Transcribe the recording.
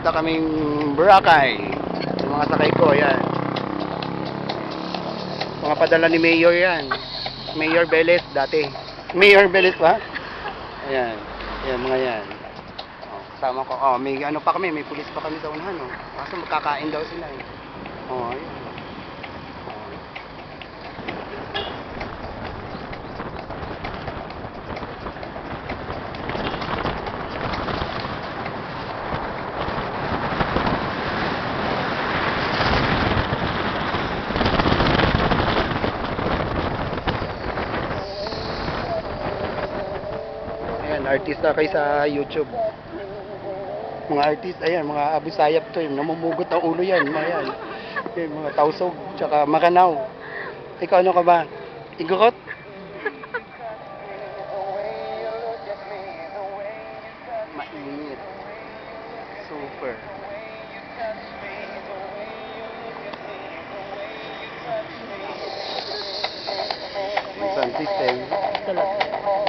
Punta kaming Boracay. Yung mga sakay ko, yan. Mga padala ni Mayor yan. Mayor Velez dati. Mayor Velez ba? Ayan. Ayan, mga yan. Oh, kasama ko. Oh, may ano pa kami, may pulis pa kami sa unahan, oh. Kaso magkakain daw sila, eh. Oh, ayan. Ayan, artista kayo sa YouTube. Mga artist, ayan, mga Abu Sayyaf to, yung namumugot ang ulo yan, mga yan. Yan, mga Tausog, tsaka Makanaw. Ikaw ano ka ba? Igorot? Mainit. Super. Sound system. Salat.